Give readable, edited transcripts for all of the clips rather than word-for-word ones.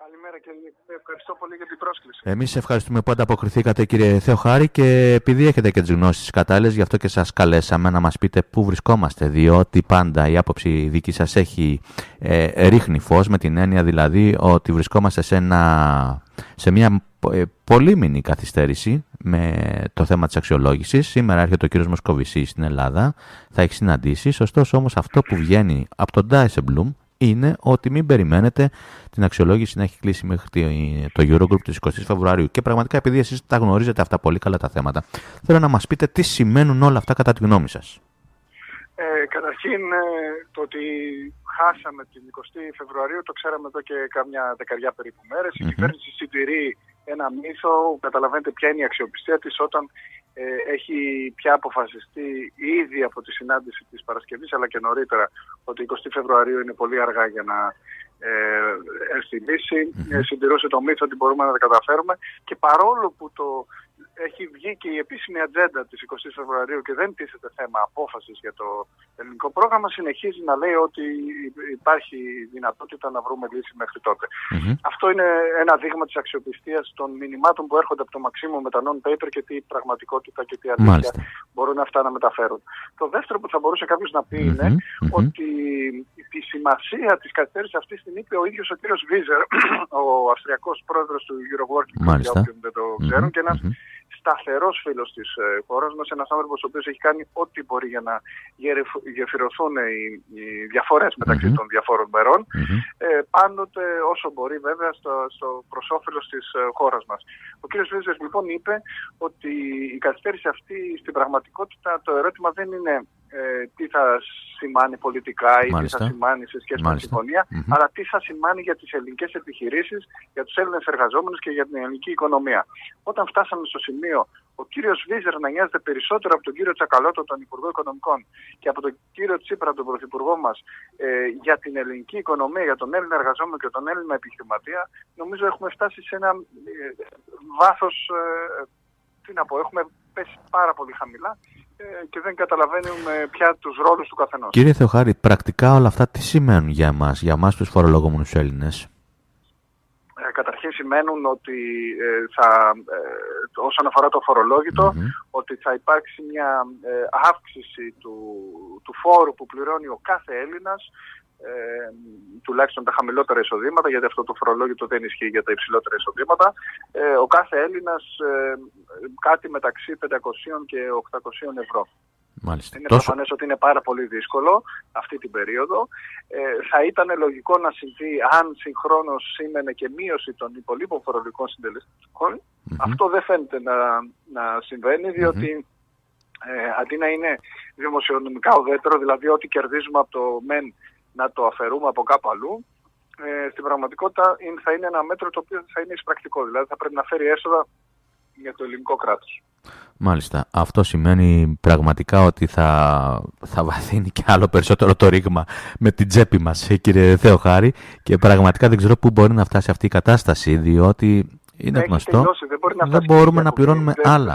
Καλημέρα και ευχαριστώ πολύ για την πρόσκληση. Εμείς ευχαριστούμε που ανταποκριθήκατε, κύριε Θεοχάρη, και επειδή έχετε και τις γνώσεις κατάλληλες, γι' αυτό και σας καλέσαμε να μας πείτε πού βρισκόμαστε, διότι πάντα η άποψη δική σας ρίχνει φως, με την έννοια δηλαδή ότι βρισκόμαστε σε μια πολύμηνη καθυστέρηση με το θέμα της αξιολόγησης. Σήμερα έρχεται ο κύριος Μοσκοβισής στην Ελλάδα, θα έχει συναντήσεις, ωστόσο όμως αυτό που βγαίνει από τον Dijsselbloem είναι ότι μην περιμένετε την αξιολόγηση να έχει κλείσει μέχρι το Eurogroup της 20 Φεβρουαρίου. Και πραγματικά, επειδή εσείς τα γνωρίζετε αυτά πολύ καλά τα θέματα, θέλω να μας πείτε τι σημαίνουν όλα αυτά κατά τη γνώμη σας. Καταρχήν, το ότι χάσαμε την 20 Φεβρουαρίου το ξέραμε εδώ και κάμια δεκαριά περίπου μέρες. Η κυβέρνηση συντηρεί ένα μύθο. Καταλαβαίνετε ποια είναι η αξιοπιστία της όταν έχει πια αποφασιστεί ήδη από τη συνάντηση της Παρασκευής, αλλά και νωρίτερα, ότι 20 Φεβρουαρίου είναι πολύ αργά για να έρθει η λύση. Συντηρούσε το μύθο ότι μπορούμε να τα καταφέρουμε, και παρόλο που έχει βγει και η επίσημη ατζέντα της 20 Φεβρουαρίου και δεν τίθεται θέμα απόφασης για το ελληνικό πρόγραμμα, συνεχίζει να λέει ότι υπάρχει δυνατότητα να βρούμε λύση μέχρι τότε. Αυτό είναι ένα δείγμα της αξιοπιστίας των μηνυμάτων που έρχονται από το Maximum με τα non-paper και τι πραγματικότητα και τι αλήθεια μπορούν αυτά να μεταφέρουν. Το δεύτερο που θα μπορούσε κάποιος να πει είναι ότι τη σημασία της καθυστέρησης αυτής την είπε ο ίδιος ο κύριος Βίζερ, ο Αυστριακός πρόεδρος του Euroworking, για όποιον δεν το ξέρουν, και ένας σταθερός φίλος της χώρας μας, ένας άνθρωπος ο οποίος έχει κάνει ό,τι μπορεί για να γεφυρωθούν οι διαφορές μεταξύ των διαφόρων μερών, πάντοτε όσο μπορεί βέβαια στο προς όφελος της χώρας μας. Ο κ. Βίζερ λοιπόν είπε ότι η καθυστέρηση αυτή στην πραγματικότητα, το ερώτημα δεν είναι τι θα σημάνει πολιτικά ή τι θα σημάνει σε σχέση με τη συμφωνία, αλλά τι θα σημάνει για τις ελληνικές επιχειρήσεις, για τους Έλληνες εργαζόμενους και για την ελληνική οικονομία. Όταν φτάσαμε στο σημείο ο κύριος Βίζερ να νοιάζεται περισσότερο από τον κύριο Τσακαλώτο, τον Υπουργό Οικονομικών, και από τον κύριο Τσίπρα, τον Πρωθυπουργό μας, για την ελληνική οικονομία, για τον Έλληνα εργαζόμενο και τον Έλληνα επιχειρηματία, νομίζω έχουμε φτάσει σε ένα βάθος, τι να πω, έχουμε πέσει πάρα πολύ χαμηλά και δεν καταλαβαίνουμε πια τους ρόλους του καθενός. Κύριε Θεοχάρη, πρακτικά όλα αυτά τι σημαίνουν για εμάς τους φορολογούμενους Έλληνες? Καταρχήν σημαίνουν ότι όσον αφορά το φορολόγητο, ότι θα υπάρξει μια αύξηση του φόρου που πληρώνει ο κάθε Έλληνας, τουλάχιστον τα χαμηλότερα εισοδήματα, γιατί αυτό το φορολόγητο δεν ισχύει για τα υψηλότερα εισοδήματα. Ο κάθε Έλληνας κάτι μεταξύ 500 και 800 ευρώ. Μάλιστα. Είναι προφανές ότι είναι πάρα πολύ δύσκολο αυτή την περίοδο. Θα ήταν λογικό να συμβεί αν συγχρόνως σήμαινε και μείωση των υπολείπων φορολογικών συντελεστικών. Αυτό δεν φαίνεται να συμβαίνει, διότι αντί να είναι δημοσιονομικά ουδέτερο, δηλαδή ό,τι κερδίζουμε από το ΜΕΝ να το αφαιρούμε από κάπου αλλού, στην πραγματικότητα θα είναι ένα μέτρο το οποίο θα είναι εισπρακτικό. Δηλαδή θα πρέπει να φέρει έσοδα για το ελληνικό κράτος. Μάλιστα. Αυτό σημαίνει πραγματικά ότι θα βαθύνει και άλλο περισσότερο το ρήγμα με την τσέπη μας, κύριε Θεοχάρη, και πραγματικά δεν ξέρω πού μπορεί να φτάσει αυτή η κατάσταση, διότι είναι γνωστό, δεν μπορούμε να πληρώνουμε άλλα.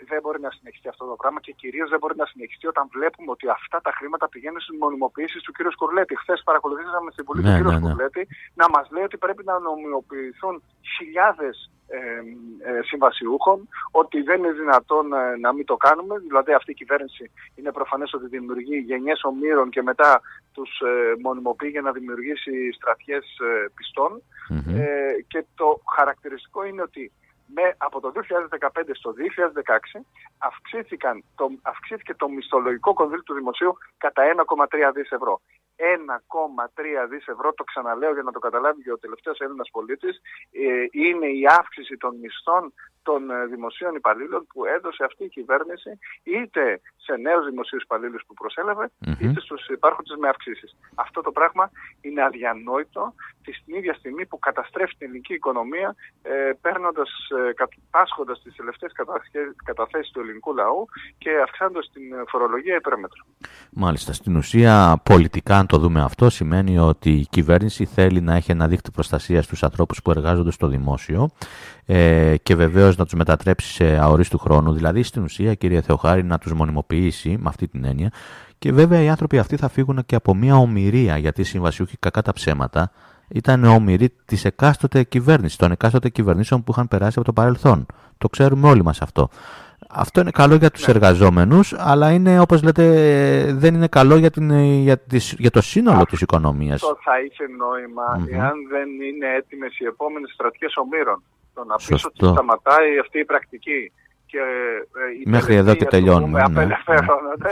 Δεν μπορεί να συνεχιστεί αυτό το πράγμα, και κυρίως δεν μπορεί να συνεχιστεί όταν βλέπουμε ότι αυτά τα χρήματα πηγαίνουν στις μονιμοποιήσεις του κ. Σκουρλέτη. Χθες παρακολουθήσαμε στην Βουλή του κ. Σκουρλέτη να μας λέει ότι πρέπει να νομιμοποιηθούν χιλιάδες συμβασιούχων, ότι δεν είναι δυνατόν να μην το κάνουμε. Δηλαδή αυτή η κυβέρνηση είναι προφανές ότι δημιουργεί γενιές ομήρων και μετά τους μονιμοποιεί για να δημιουργήσει στρατιές πιστών. Και το χαρακτηριστικό είναι ότι από το 2015 στο 2016 αυξήθηκε το μισθολογικό κονδύλι του δημοσίου κατά 1,3 δις ευρώ. 1,3 δις ευρώ, το ξαναλέω για να το καταλάβει και ο τελευταίος Έλληνας πολίτης, είναι η αύξηση των μισθών των δημοσίων υπαλλήλων που έδωσε αυτή η κυβέρνηση, είτε σε νέους δημοσίους υπαλλήλους που προσέλαβε, είτε στους υπάρχοντες με αυξήσεις. Αυτό το πράγμα είναι αδιανόητο την ίδια στιγμή που καταστρέφει την ελληνική οικονομία, πάσχοντας τις τελευταίες καταθέσεις του ελληνικού λαού και αυξάνοντας την φορολογία υπέρμετρο. Μάλιστα. Στην ουσία, πολιτικά, αν το δούμε αυτό, σημαίνει ότι η κυβέρνηση θέλει να έχει ένα δίκτυο προστασίας στους ανθρώπους που εργάζονται στο δημόσιο, και βεβαίως να τους μετατρέψει σε αορίστου χρόνου, δηλαδή στην ουσία, κύριε Θεοχάρη, να τους μονιμοποιήσει με αυτή την έννοια. Και βέβαια οι άνθρωποι αυτοί θα φύγουν και από μια ομηρία, γιατί οι συμβασιούχοι, κακά τα ψέματα, ήταν όμοιροι της εκάστοτε κυβέρνησης, των εκάστοτε κυβερνήσεων που είχαν περάσει από το παρελθόν. Το ξέρουμε όλοι μας αυτό. Αυτό είναι καλό για τους εργαζόμενους, αλλά είναι, όπως λέτε, δεν είναι καλό για το σύνολο της οικονομίας. Αυτό θα είχε νόημα εάν δεν είναι έτοιμες οι επόμενες στρατιές ομήρων. Το να πεις ότι σταματάει αυτή η πρακτική και μέχρι εδώ και τελειώνουμε. Απελευθερώνονται,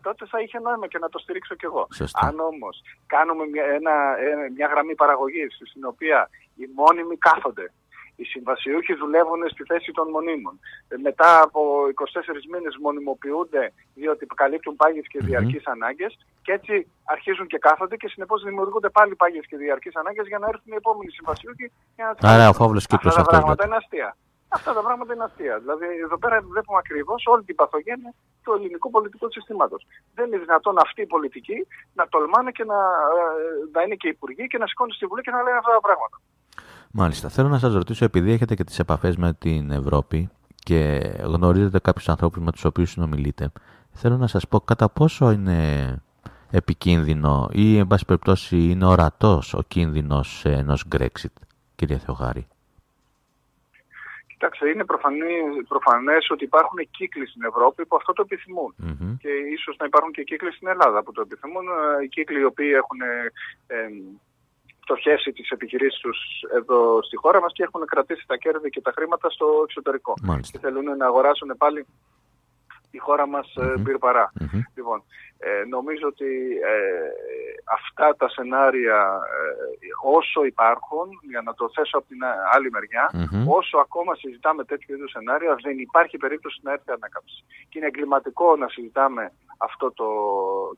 τότε θα είχε νόημα και να το στηρίξω κι εγώ. Σωστό. Αν όμως κάνουμε μια γραμμή παραγωγής στην οποία οι μόνιμοι κάθονται, οι συμβασιούχοι δουλεύουν στη θέση των μονίμων. Μετά από 24 μήνες μονιμοποιούνται διότι καλύπτουν πάγιες και διαρκείς ανάγκες και έτσι αρχίζουν και κάθονται και συνεπώς δημιουργούνται πάλι πάγιες και διαρκείς ανάγκες για να έρθουν οι επόμενοι συμβασιούχοι. Άρα ο φαύλος κύκλος αυτός. Αυτά τα πράγματα είναι αστεία. Αυτά τα πράγματα είναι αστεία. Δηλαδή εδώ πέρα βλέπουμε ακριβώς όλη την παθογένεια του ελληνικού πολιτικού συστήματος. Δεν είναι δυνατόν αυτοί οι πολιτικοί να τολμάνε και να είναι και υπουργοί και να σηκώνουν στη Βουλή και να λένε αυτά τα πράγματα. Μάλιστα. Θέλω να σας ρωτήσω, επειδή έχετε και τις επαφές με την Ευρώπη και γνωρίζετε κάποιους ανθρώπους με τους οποίους συνομιλείτε, θέλω να σας πω κατά πόσο είναι επικίνδυνο ή, εν πάση περιπτώσει, είναι ορατός ο κίνδυνος ενός Brexit, κύριε Θεοχάρη. Κοιτάξτε, είναι προφανές ότι υπάρχουν κύκλοι στην Ευρώπη που αυτό το επιθυμούν. Και ίσως να υπάρχουν και κύκλοι στην Ελλάδα που το επιθυμούν. Οι κύκλοι οι οποίοι έχουν στοχεύσει τις επιχειρήσεις τους εδώ στη χώρα μας και έχουν κρατήσει τα κέρδη και τα χρήματα στο εξωτερικό. Μάλιστα. Και θέλουν να αγοράσουν πάλι η χώρα μας πυρπαρά. Λοιπόν, νομίζω ότι αυτά τα σενάρια όσο υπάρχουν, για να το θέσω από την άλλη μεριά, όσο ακόμα συζητάμε τέτοιου είδους σενάρια, δεν υπάρχει περίπτωση να έρθει ανάκαμψη. Και είναι εγκληματικό να συζητάμε αυτό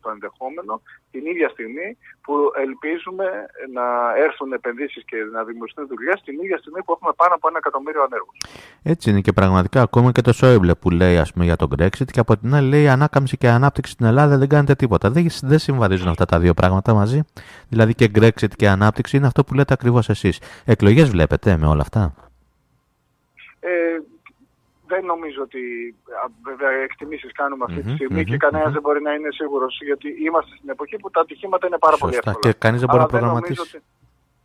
το ενδεχόμενο την ίδια στιγμή που ελπίζουμε να έρθουν επενδύσεις και να δημιουργηθούν δουλειές, την ίδια στιγμή που έχουμε πάνω από 1 εκατομμύριο ανέργους. Έτσι είναι και πραγματικά ακόμα και το Σόιμπλε που λέει, ας πούμε, για τον Brexit και από την άλλη λέει ανάκαμψη και ανάπτυξη στην Ελλάδα δεν κάνετε τίποτα. Δεν συμβαδίζουν αυτά τα δύο πράγματα μαζί. Δηλαδή και Brexit και ανάπτυξη είναι αυτό που λέτε ακριβώς εσείς. Εκλογές βλέπετε με όλα αυτά? Δεν νομίζω ότι βέβαια εκτιμήσεις κάνουμε αυτή τη στιγμή και κανένας δεν μπορεί να είναι σίγουρος, γιατί είμαστε στην εποχή που τα ατυχήματα είναι πάρα πολύ εύκολα. Και κανείς δεν μπορεί να προγραμματίσει.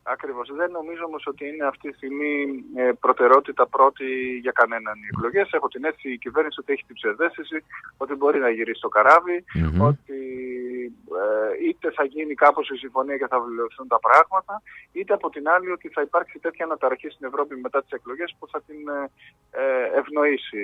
Ακριβώς. Δεν νομίζω όμως ότι είναι αυτή τη στιγμή προτεραιότητα πρώτη για κανέναν οι εκλογές. Έχω την αίσθηση η κυβέρνηση ότι έχει την ψευδαίσθηση ότι μπορεί να γυρίσει το καράβι, ότι είτε θα γίνει κάπως η συμφωνία και θα βελτιωθούν τα πράγματα, είτε από την άλλη ότι θα υπάρξει τέτοια αναταραχή στην Ευρώπη μετά τις εκλογές που θα την ευνοήσει.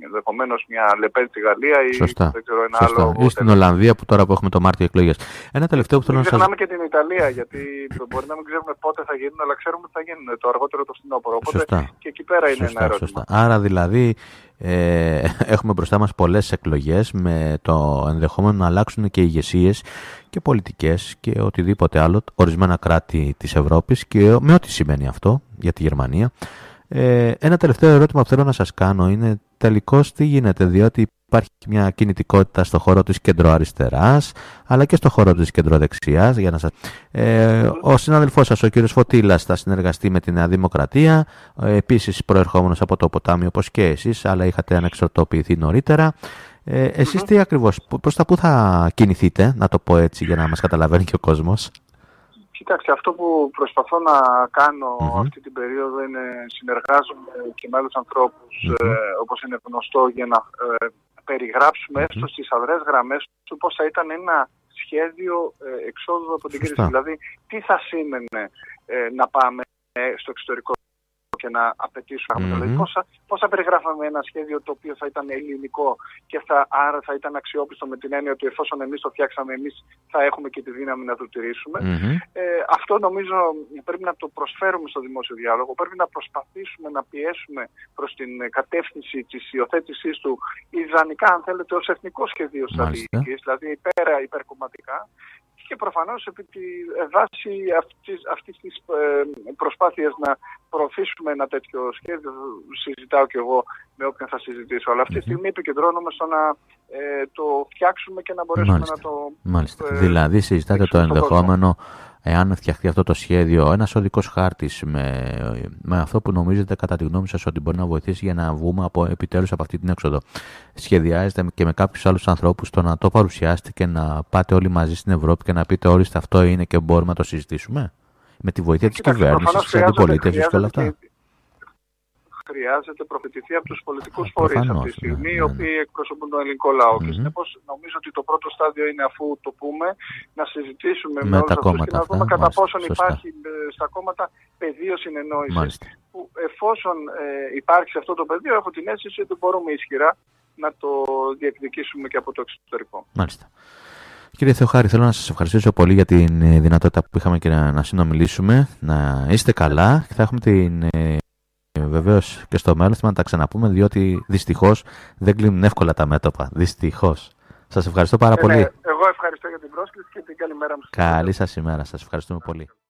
Ενδεχομένως μια Λεπέν στη Γαλλία ή δεν ξέρω, ένα άλλο. Ή στην Ολλανδία που τώρα που έχουμε το Μάρτιο εκλογές. Ένα τελευταίο που θέλω να σας... Ξεχνάμε και την Ιταλία, γιατί μπορεί να μην ξέρουμε πότε θα γίνουν, αλλά ξέρουμε ότι θα γίνουν το αργότερο το φθινόπωρο. Οπότε και εκεί πέρα είναι ένα ερώτημα. Άρα δηλαδή έχουμε μπροστά μας πολλές εκλογές με το ενδεχόμενο να αλλάξουν και ηγεσίες και πολιτικές και οτιδήποτε άλλο, ορισμένα κράτη της Ευρώπης και με ό,τι σημαίνει αυτό για τη Γερμανία. Ένα τελευταίο ερώτημα που θέλω να σας κάνω είναι τελικώς τι γίνεται, διότι υπάρχει μια κινητικότητα στο χώρο της κεντροαριστεράς αλλά και στο χώρο της κεντροδεξιάς. Για να σας... ο συνάδελφός σας, ο κύριος Φωτήλας, θα συνεργαστεί με τη Νέα Δημοκρατία, επίσης προερχόμενος από το ποτάμι όπως και εσείς, αλλά είχατε ανεξαρτοποιηθεί νωρίτερα. Εσείς τι ακριβώς, προς τα πού θα κινηθείτε, να το πω έτσι για να μας καταλαβαίνει και ο κόσμος? Κοιτάξτε, αυτό που προσπαθώ να κάνω αυτή την περίοδο είναι συνεργάζομαι και με άλλους ανθρώπους, όπως είναι γνωστό, για να περιγράψουμε έστω στις αδρές γραμμές του πώς θα ήταν ένα σχέδιο εξόδου από την κρίση. Δηλαδή, τι θα σήμαινε να πάμε στο εξωτερικό και να απαιτήσουμε δηλαδή, πώς θα περιγράφαμε ένα σχέδιο το οποίο θα ήταν ελληνικό και άρα θα ήταν αξιόπιστο με την έννοια ότι εφόσον εμείς το φτιάξαμε, εμείς θα έχουμε και τη δύναμη να το τηρήσουμε. Αυτό νομίζω πρέπει να το προσφέρουμε στο δημόσιο διάλογο. Πρέπει να προσπαθήσουμε να πιέσουμε προς την κατεύθυνση της υιοθέτησής του ιδανικά, αν θέλετε, ως εθνικό σχεδίο στρατηγικής, δηλαδή υπερκομματικά. Και προφανώς επί τη βάση αυτής της προσπάθειας να προωθήσουμε ένα τέτοιο σχέδιο, συζητάω και εγώ με όποιον θα συζητήσω. Αλλά αυτή τη στιγμή επικεντρώνομαι στο να το φτιάξουμε και να μπορέσουμε να το... Μάλιστα. Δηλαδή συζητάτε το ενδεχόμενο, εάν φτιαχτεί αυτό το σχέδιο, ένας οδικός χάρτης με αυτό που νομίζετε κατά τη γνώμη σας ότι μπορεί να βοηθήσει για να βγούμε επιτέλους από αυτή την έξοδο. Σχεδιάζετε και με κάποιους άλλους ανθρώπους το να το παρουσιάσετε και να πάτε όλοι μαζί στην Ευρώπη και να πείτε όλοι αυτό είναι και μπορούμε να το συζητήσουμε? με τη βοήθεια της κυβέρνησης, της αντιπολίτευσης και όλα αυτά. Χρειάζεται προφητηθεί από τους πολιτικούς φορείς αυτή τη στιγμή, οι οποίοι εκπροσωπούν τον ελληνικό λαό. Και συνεπώς νομίζω ότι το πρώτο στάδιο είναι, αφού το πούμε, να συζητήσουμε με όλους αυτούς και να δούμε κατά πόσον υπάρχει στα κόμματα πεδίο συνεννόησης. Που εφόσον υπάρχει σε αυτό το πεδίο, έχω την αίσθηση ότι μπορούμε ισχυρά να το διεκδικήσουμε και από το εξωτερικό. Μάλιστα. Κύριε Θεοχάρη, θέλω να σας ευχαριστήσω πολύ για την δυνατότητα που είχαμε και να συνομιλήσουμε. Να είστε καλά και θα έχουμε την... Βεβαίως και στο μέλλον να τα ξαναπούμε, διότι δυστυχώς δεν κλείνουν εύκολα τα μέτωπα. Δυστυχώς. Σας ευχαριστώ πάρα πολύ. Εγώ ευχαριστώ για την πρόσκληση και την καλημέρα μου. Καλή σας ημέρα. Σας ευχαριστούμε πολύ.